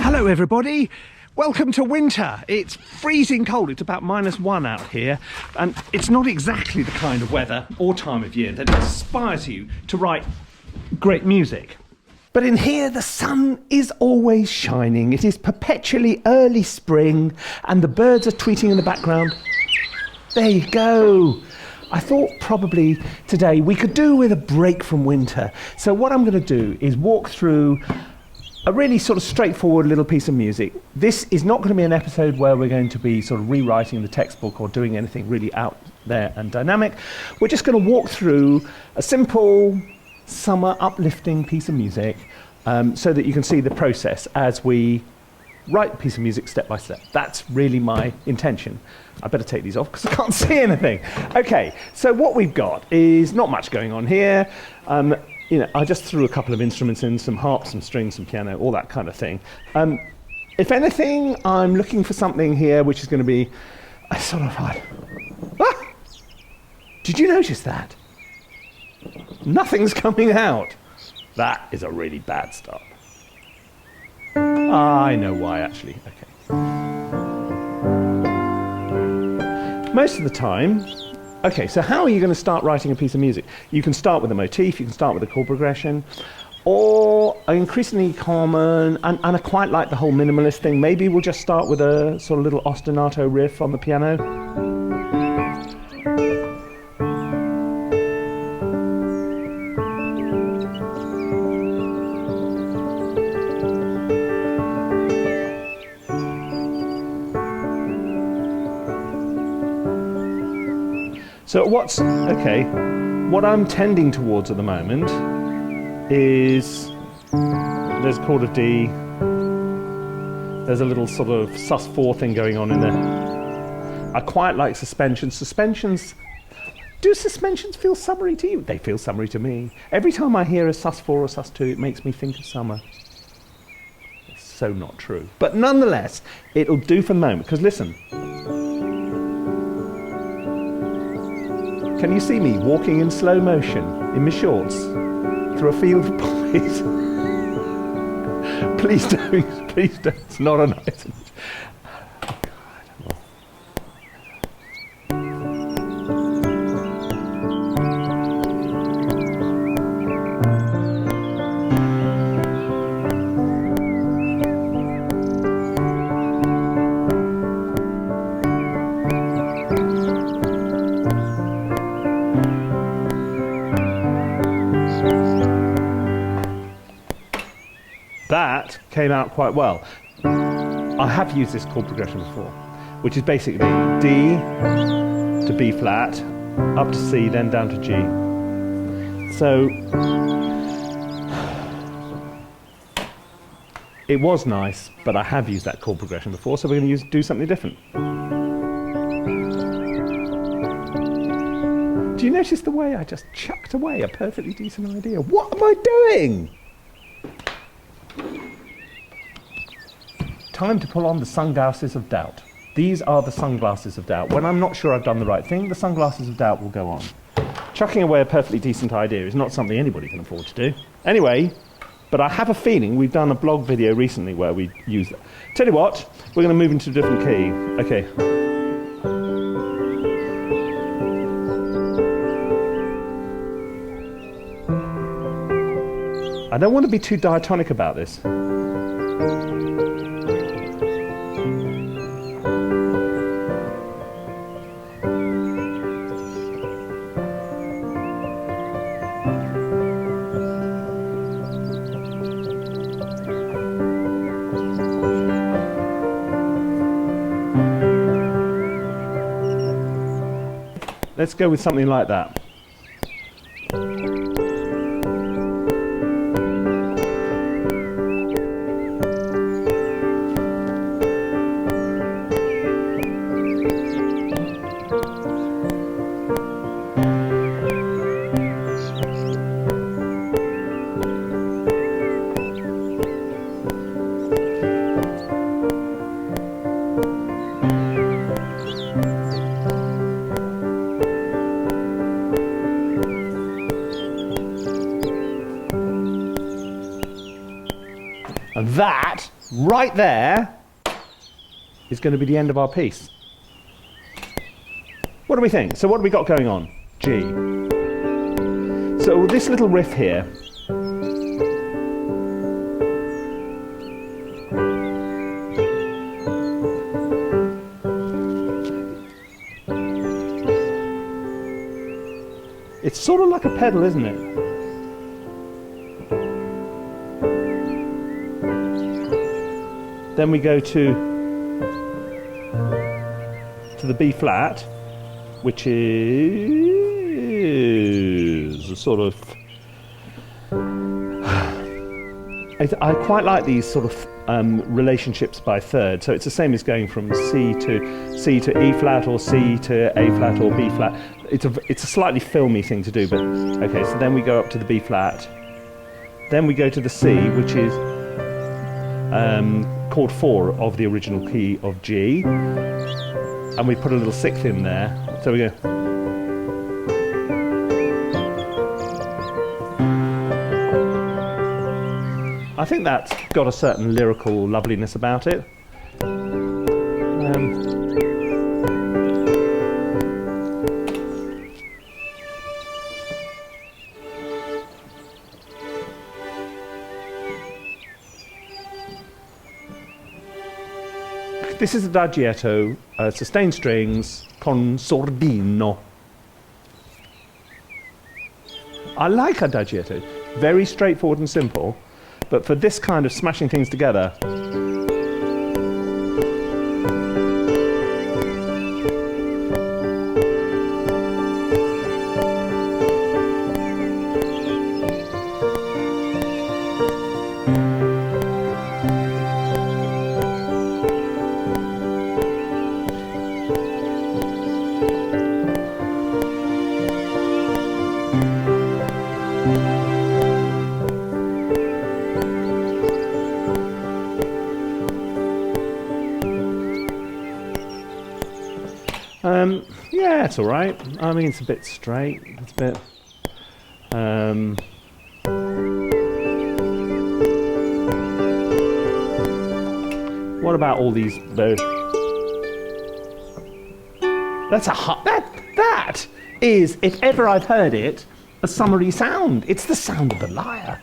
Hello everybody, welcome to winter. It's freezing cold, it's about -1 out here, and it's not exactly the kind of weather or time of year that inspires you to write great music. But in here the sun is always shining, it is perpetually early spring, and the birds are tweeting in the background. There you go. I thought probably today we could do with a break from winter. So what I'm going to do is walk through a really sort of straightforward little piece of music. This is not going to be an episode where we're going to be sort of rewriting the textbook or doing anything really out there and dynamic. We're just going to walk through a simple summer uplifting piece of music so that you can see the process as we write a piece of music step by step. That's really my intention. I better take these off because I can't see anything. Okay, so what we've got is not much going on here. You know, I just threw a couple of instruments in, some harps, some strings, some piano, all that kind of thing. If anything, I'm looking for something here which is going to be a sort of like... Ah! Did you notice that? Nothing's coming out. That is a really bad start. I know why, actually. Okay. Most of the time... Okay, so how are you going to start writing a piece of music? You can start with a motif, you can start with a chord progression, or increasingly common, and I quite like the whole minimalist thing, maybe we'll just start with a sort of little ostinato riff on the piano. So what I'm tending towards at the moment is, there's a chord of D, there's a little sort of sus4 thing going on in there. I quite like suspensions. Do suspensions feel summery to you? They feel summery to me. Every time I hear a sus4 or sus2, it makes me think of summer. It's so not true. But nonetheless, it'll do for the moment, because listen. Can you see me walking in slow motion, in my shorts, through a field of poppies? Please don't, please don't, it's not a nice image. That came out quite well. I have used this chord progression before, which is basically D to B flat, up to C, then down to G. So it was nice, but I have used that chord progression before, so we're going to do something different. Do you notice the way I just chucked away a perfectly decent idea? What am I doing? Time to pull on the sunglasses of doubt. These are the sunglasses of doubt. When I'm not sure I've done the right thing, the sunglasses of doubt will go on. Chucking away a perfectly decent idea is not something anybody can afford to do. Anyway, but I have a feeling we've done a blog video recently where we used it. Tell you what, we're going to move into a different key. Okay. I don't want to be too diatonic about this. Let's go with something like that. And that right there is going to be the end of our piece. What do we think? So what have we got going on? G. So this little riff here, it's sort of like a pedal, isn't it? Then we go to the B flat, which is a sort of... I quite like these sort of relationships by third. So it's the same as going from C to E flat, or C to A flat, or B flat. It's a slightly filmy thing to do, but okay. So then we go up to the B flat, then we go to the C, which is chord 4 of the original key of G, and we put a little sixth in there. So we go. I think that's got a certain lyrical loveliness about it. This is Adagietto, sustained strings, con sordino. I like Adagietto. Very straightforward and simple, but for this kind of smashing things together, yeah, it's all right. I mean, it's a bit straight. It's a bit. What about all these? That's a that is, if ever I've heard it, a summery sound. It's the sound of the lyre.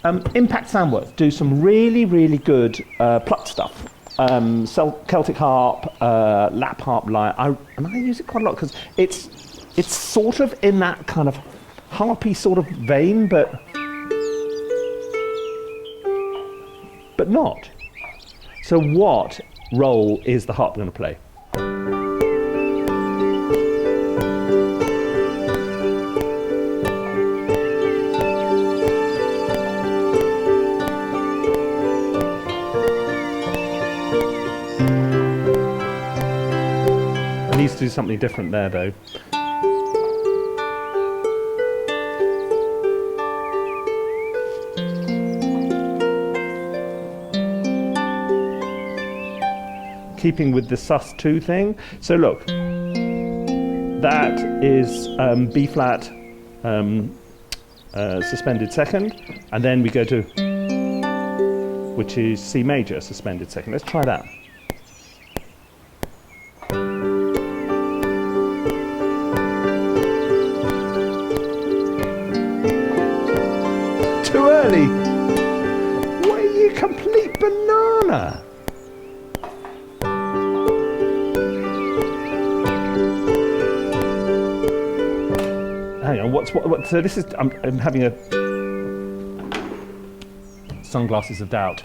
Impact Soundworks do some really, really good pluck stuff. Celtic harp, lap harp, lyre, and I use it quite a lot because it's sort of in that kind of harpy sort of vein, but not. So what role is the harp going to play? Needs to do something different there, though. Keeping with the sus2 thing. So look, that is B flat suspended second, and then we go to, which is C major suspended second. Let's try that. Too early. What are you, complete banana? Hang on, what? So this is, I'm having a sunglasses of doubt.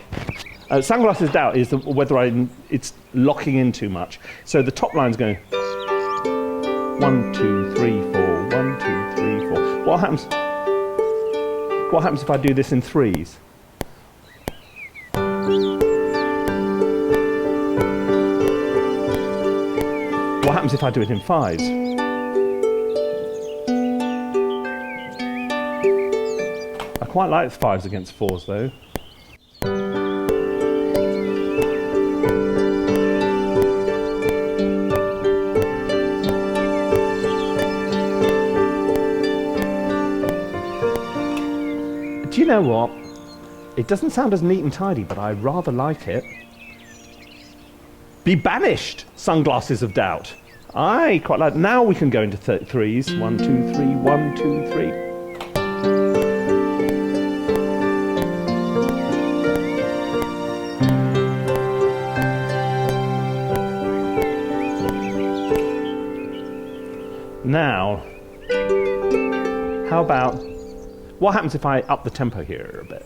Sunglasses of doubt is whether it's locking in too much. So the top line's going 1, 2, 3, 4, 1, 2, 3, 4. What happens? What happens if I do this in threes? What happens if I do it in fives? I quite like fives against fours, though. Do you know what? It doesn't sound as neat and tidy, but I rather like it. Be banished, sunglasses of doubt. I quite like. Now we can go into threes. 1, 2, 3, 1, 2, 3. Now, how about, what happens if I up the tempo here a bit?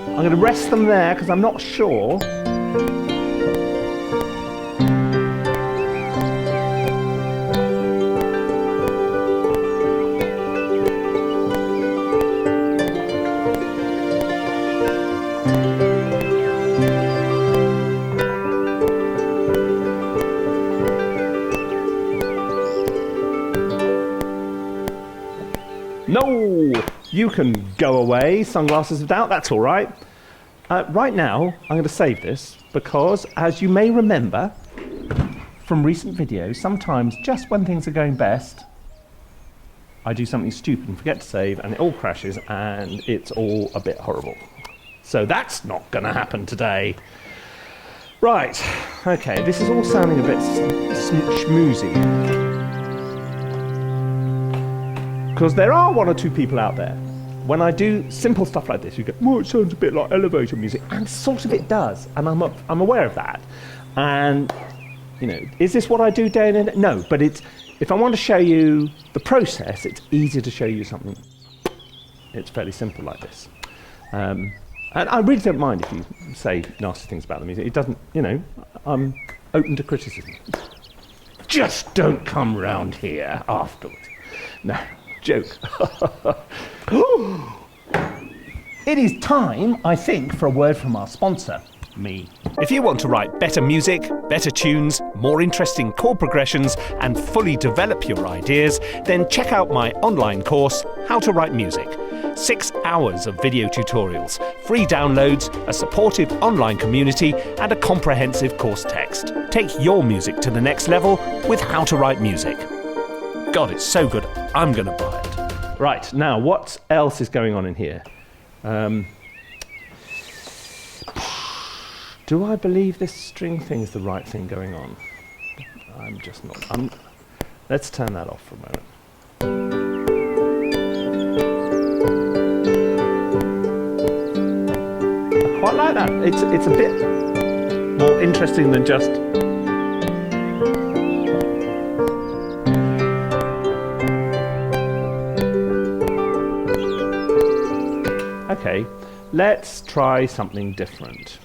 I'm going to rest them there because I'm not sure. No, you can go away, sunglasses of doubt, that's all right. Right now, I'm going to save this because, as you may remember from recent videos, sometimes just when things are going best, I do something stupid and forget to save and it all crashes and it's all a bit horrible. So that's not going to happen today. Right, okay, this is all sounding a bit schmoozy. Because there are one or two people out there. When I do simple stuff like this, you go, well, it sounds a bit like elevator music, and sort of it does, and I'm aware of that. And, you know, is this what I do day in and day? No, but it's, if I want to show you the process, it's easier to show you something. It's fairly simple like this. And I really don't mind if you say nasty things about the music. It doesn't, you know, I'm open to criticism. Just don't come round here afterwards. No. Joke. It is time, I think, for a word from our sponsor, me. If you want to write better music, better tunes, more interesting chord progressions, and fully develop your ideas, then check out my online course, How to Write Music. 6 hours of video tutorials, free downloads, a supportive online community, and a comprehensive course text. Take your music to the next level with How to Write Music. God, it's so good, I'm going to buy it. Right, now what else is going on in here? Do I believe this string thing is the right thing going on? I'm just not. Let's turn that off for a moment. I quite like that. It's a bit more interesting than just... Okay, let's try something different.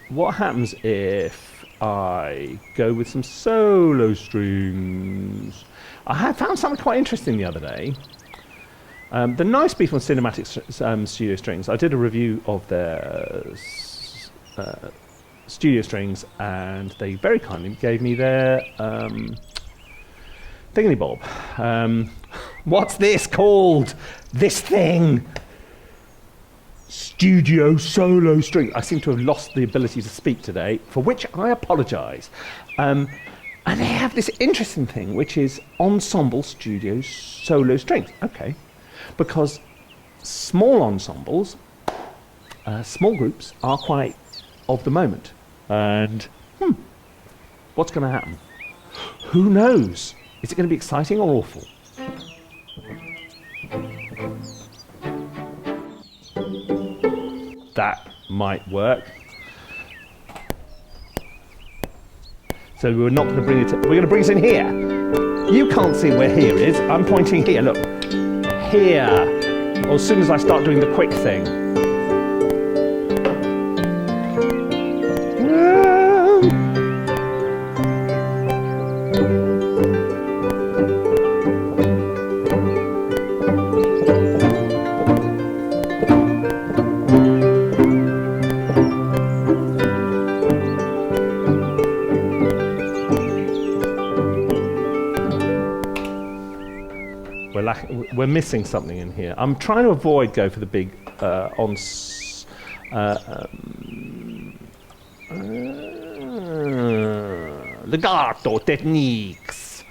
What happens if I go with some solo strings? I have found something quite interesting the other day. The nice people in Cinematic Studio Strings, I did a review of their studio strings, and they very kindly gave me their thingy-bob. What's this called? This thing! Studio solo string. I seem to have lost the ability to speak today, for which I apologise. And they have this interesting thing, which is ensemble studio solo strings. Okay. Because small ensembles, small groups, are quite of the moment. And, what's going to happen? Who knows? Is it going to be exciting or awful? That might work. So we're not going to bring it. We're going to bring it in here. You can't see where here is. I'm pointing here. Look, here. Or as soon as I start doing the quick thing. we're missing something in here. I'm trying to avoid go for the big legato techniques.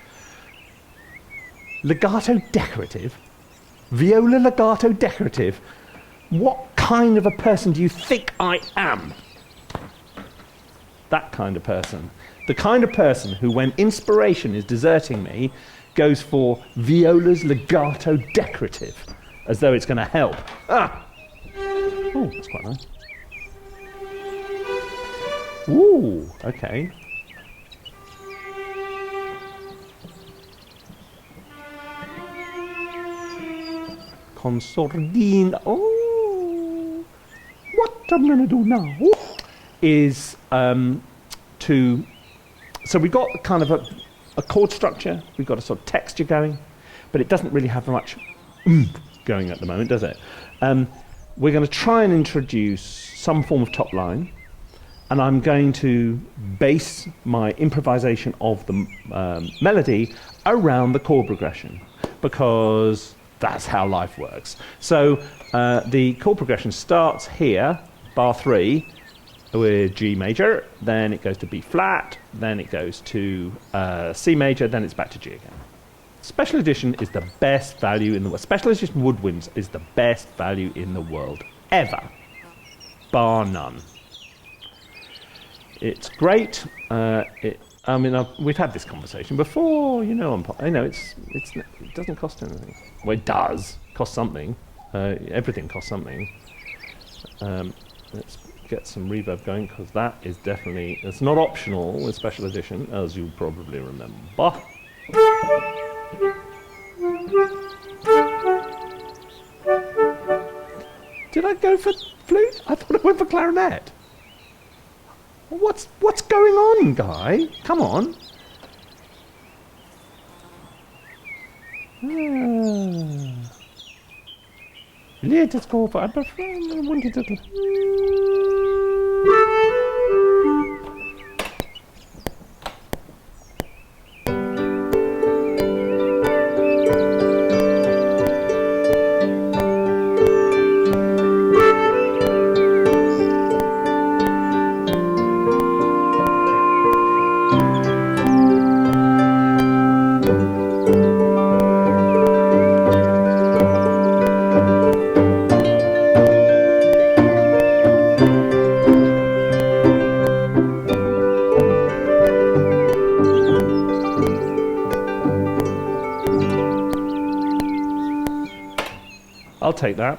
Legato decorative? Viola legato decorative? What kind of a person do you think I am? That kind of person. The kind of person who, when inspiration is deserting me, goes for viola's legato decorative, as though it's going to help. Ah! Oh, that's quite nice. Ooh, okay. Consordine. Oh, what I'm going to do now is so we've got kind of a chord structure, we've got a sort of texture going, but it doesn't really have much going at the moment, does it? We're going to try and introduce some form of top line, and I'm going to base my improvisation of the melody around the chord progression, because that's how life works. So the chord progression starts here, bar 3, with G major, then it goes to B flat, then it goes to C major, then it's back to G again. Special edition is the best value in the world. Special edition woodwinds is the best value in the world, ever, bar none. It's great. I mean, we've had this conversation before. You know, it doesn't cost anything. Well, it does cost something. Everything costs something. Let's get some reverb going, because that is definitely, it's not optional with special edition, as you probably remember. Did I go for flute? I thought I went for clarinet. What's going on, Guy? Come on. Let us go for I wanted to. I'll take that.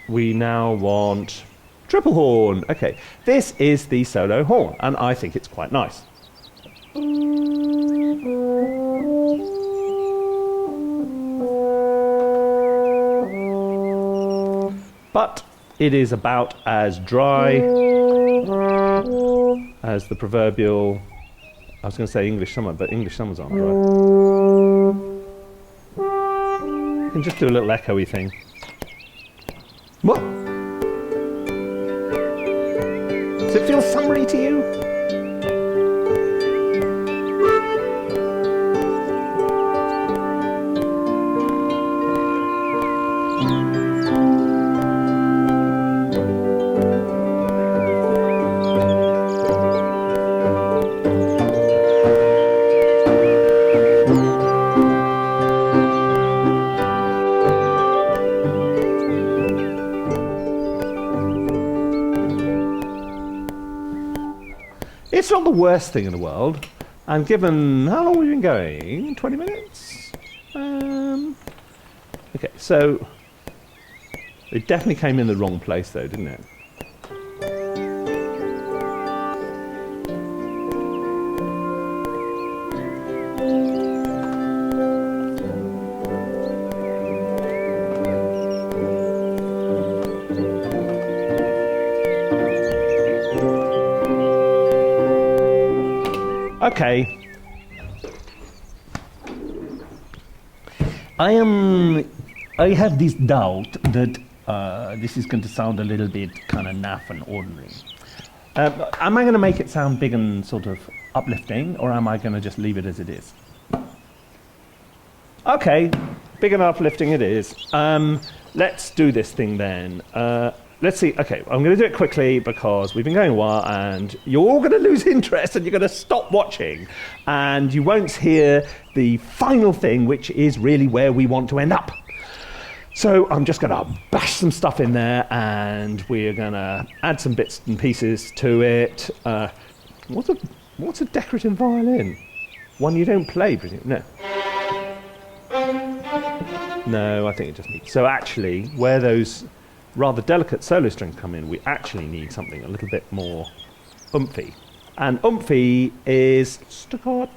We now want triple horn. Okay, this is the solo horn, and I think it's quite nice. But it is about as dry as the proverbial, I was going to say English summer, but English summers aren't dry. You can just do a little echoey thing. What? Does it feel summery to you? It's not the worst thing in the world, and given how long we've been going, 20 minutes? Okay, so it definitely came in the wrong place though, didn't it? Okay. I have this doubt that this is going to sound a little bit kind of naff and ordinary. Am I going to make it sound big and sort of uplifting, or am I going to just leave it as it is? Okay, big enough lifting it is. Let's do this thing then. Let's see. Okay, I'm going to do it quickly because we've been going a while and you're all going to lose interest and you're going to stop watching and you won't hear the final thing, which is really where we want to end up. So I'm just going to bash some stuff in there and we're going to add some bits and pieces to it. What's a decorative violin? One you don't play, presumably? No, I think it just needs... So actually, where those rather delicate solo strings come in, we actually need something a little bit more oomphy. And oomphy is staccato.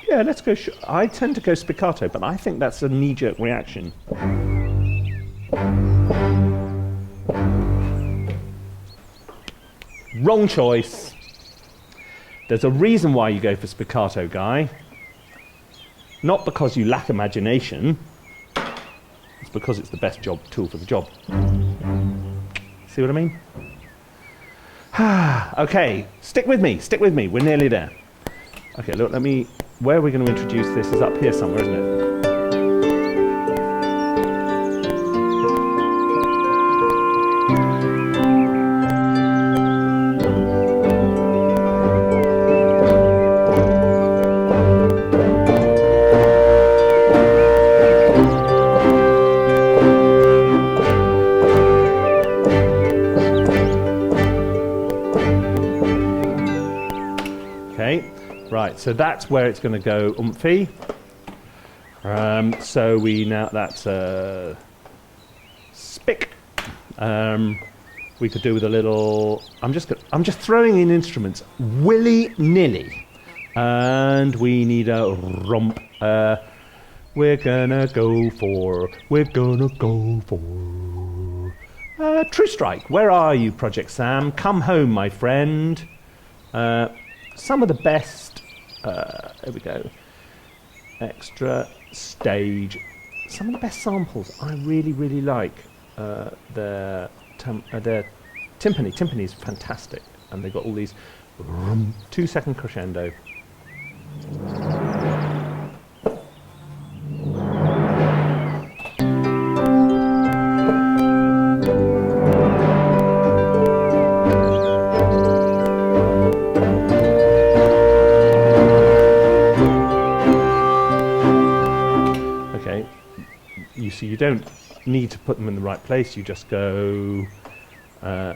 Yeah, let's go... I tend to go spiccato, but I think that's a knee-jerk reaction. Wrong choice. There's a reason why you go for spiccato, Guy. Not because you lack imagination. It's because it's the best tool for the job. See what I mean? Okay, stick with me, we're nearly there. Okay, look, where we're going to introduce this is up here somewhere, isn't it? Right, so that's where it's going to go oomphy. So that's spic. We could do with a little. I'm just throwing in instruments willy-nilly, and we need a romp. We're gonna go for True Strike. Where are you, Project Sam? Come home, my friend. Some of the best. There we go. Extra stage. Some of the best samples I really, really like. Their timpani. Timpani is fantastic, and they've got all these 2-second crescendo. So you don't need to put them in the right place, you just go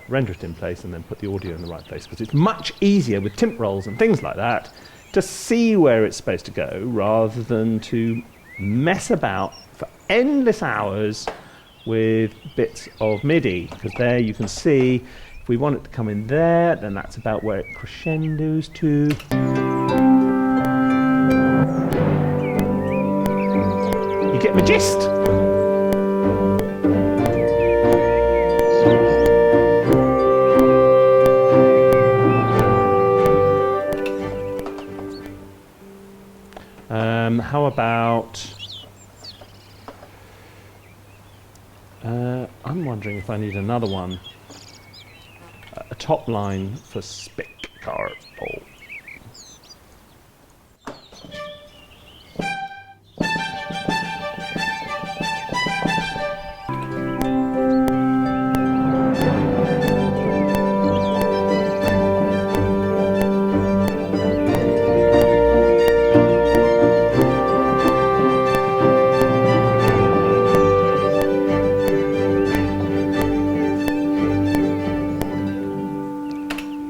render it in place and then put the audio in the right place, because it's much easier with timp rolls and things like that to see where it's supposed to go rather than to mess about for endless hours with bits of MIDI, because there you can see if we want it to come in there, then that's about where it crescendos to. You get my gist? How about... I'm wondering if I need another one. A top line for spiccato.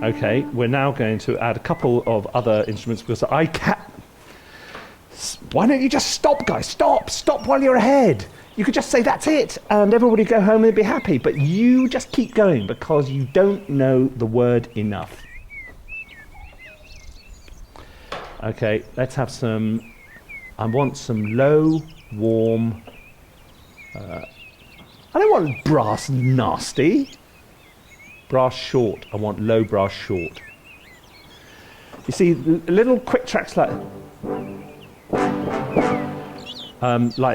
Okay, we're now going to add a couple of other instruments because I can't... Why don't you just stop, guys? Stop! Stop while you're ahead! You could just say that's it, and everybody go home and be happy, but you just keep going because you don't know the word enough. Okay, let's have some... I want some low, warm... I don't want brass nasty. Brass short. I want low brass short. You see, little quick tracks like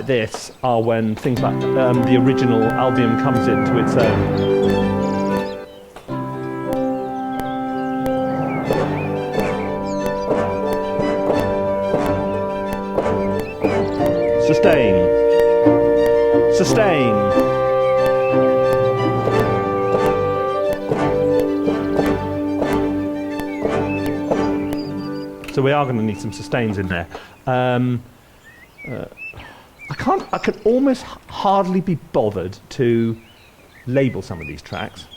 this are when things like the original Albion comes into its own. sustain. So we are going to need some sustains in there. I can almost hardly be bothered to label some of these tracks.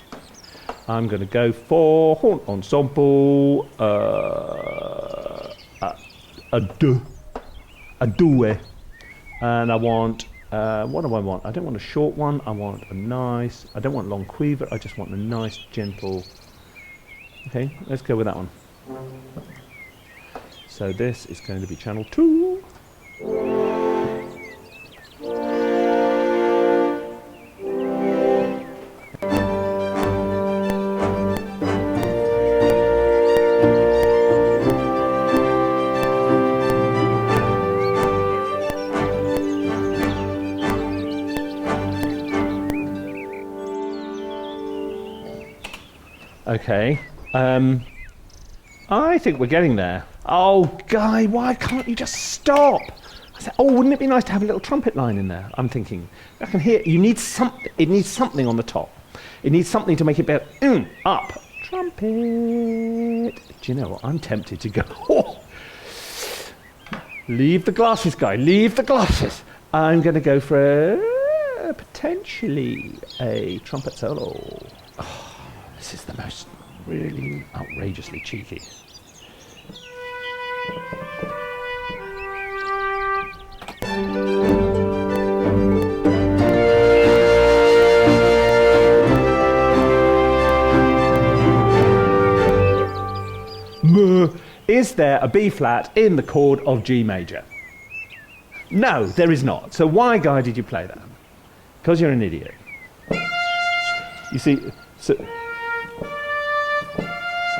I'm going to go for horn ensemble, a due, and I want, what do I want? I don't want a short one, I want a nice, I don't want long quiver, I just want a nice gentle, okay, let's go with that one. So this is going to be channel 2. Okay, I think we're getting there. Oh, Guy, why can't you just stop? I said, oh, wouldn't it be nice to have a little trumpet line in there? I'm thinking, I can hear, you need something, it needs something on the top. It needs something to make it better, up. Trumpet. Do you know what, I'm tempted to go, oh. Leave the glasses, Guy, leave the glasses. I'm going to go for potentially a trumpet solo. Oh. This is the most really outrageously cheeky. Is there a B flat in the chord of G major? No, there is not. So why, Guy, did you play that? Because you're an idiot. You see, so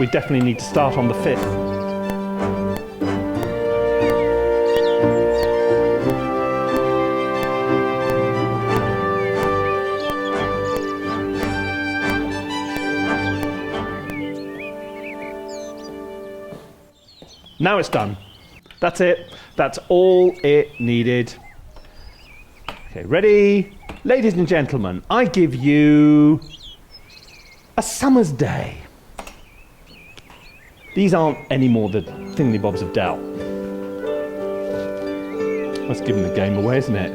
we definitely need to start on the 5th. Now it's done. That's it. That's all it needed. Okay, ready? Ladies and gentlemen, I give you a summer's day. These aren't any more the thingamabobs of doubt. That's giving the game away, isn't it?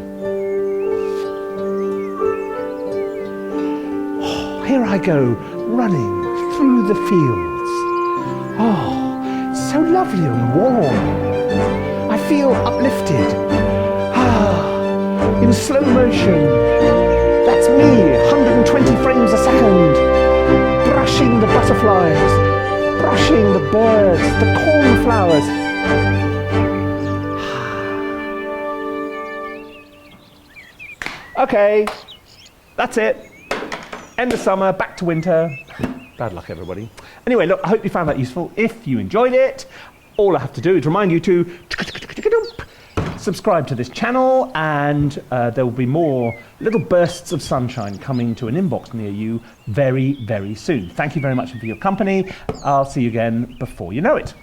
Oh, here I go, running through the fields. Oh, so lovely and warm. I feel uplifted. In slow motion. That's me, 120 frames a second. Brushing the butterflies. Brushing the birds, the cornflowers. Okay, that's it. End of summer, back to winter. Bad luck, everybody. Anyway, look, I hope you found that useful. If you enjoyed it, all I have to do is remind you to subscribe to this channel, and there will be more little bursts of sunshine coming to an inbox near you very, very soon. Thank you very much for your company. I'll see you again before you know it.